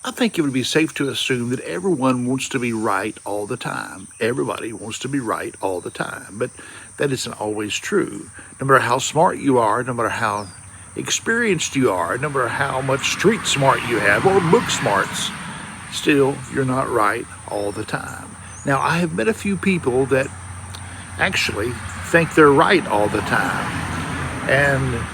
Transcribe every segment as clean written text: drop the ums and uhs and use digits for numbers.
I think it would be safe to assume that everyone wants to be right all the time. Everybody wants to be right all the time, but that isn't always true. No matter how smart you are, no matter how experienced you are, no matter how much street smart you have or book smarts, still you're not right all the time. Now, I have met a few people that actually think they're right all the time. And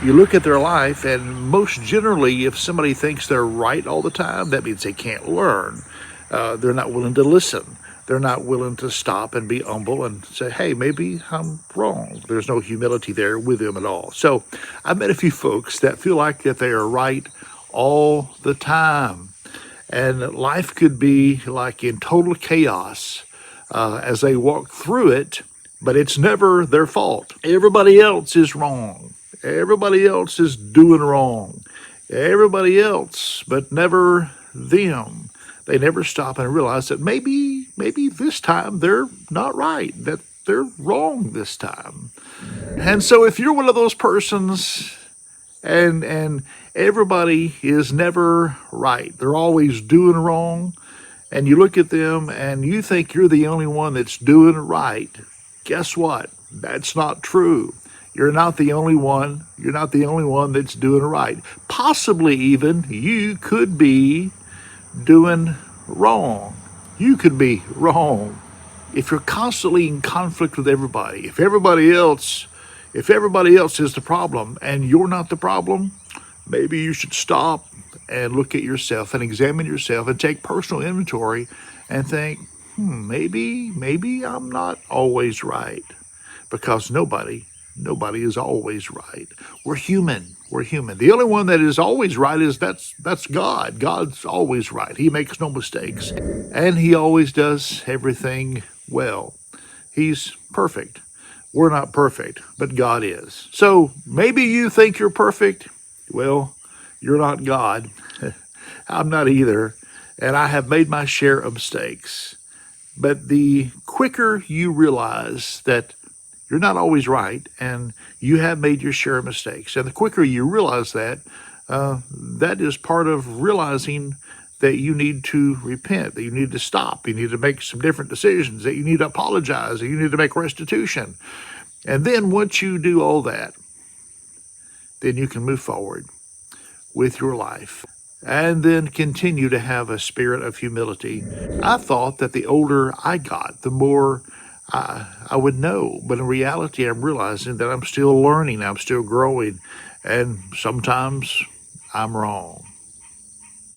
you look at their life, and most generally, if somebody thinks they're right all the time, that means they can't learn. They're not willing to listen. They're not willing to stop and be humble and say, hey, maybe I'm wrong. There's no humility there with them at all. So I've met a few folks that feel like that they are right all the time. And life could be like in total chaos as they walk through it, but it's never their fault. Everybody else is wrong. Everybody else is doing wrong. Everybody else, but never them. They never stop and realize that maybe this time they're not right, that they're wrong this time. And so if you're one of those persons and everybody is never right, they're always doing wrong, and you look at them and you think you're the only one that's doing right, guess what? That's not true. You're not the only one. You're not the only one that's doing right. Possibly even you could be doing wrong. You could be wrong. If you're constantly in conflict with everybody, if everybody else is the problem and you're not the problem, maybe you should stop and look at yourself and examine yourself and take personal inventory and think, maybe I'm not always right, because nobody is always right. We're human. We're human. The only one that is always right is that's God. God's always right. He makes no mistakes. And he always does everything well. He's perfect. We're not perfect, but God is. So maybe you think you're perfect. Well, you're not God. I'm not either. And I have made my share of mistakes. But the quicker you realize that you're not always right, and you have made your share of mistakes, and the quicker you realize that, that is part of realizing that you need to repent, that you need to stop, you need to make some different decisions, that you need to apologize, that you need to make restitution. And then once you do all that, then you can move forward with your life and then continue to have a spirit of humility. I thought that the older I got, the more I would know. But in reality, I'm realizing that I'm still learning, I'm still growing, and sometimes I'm wrong.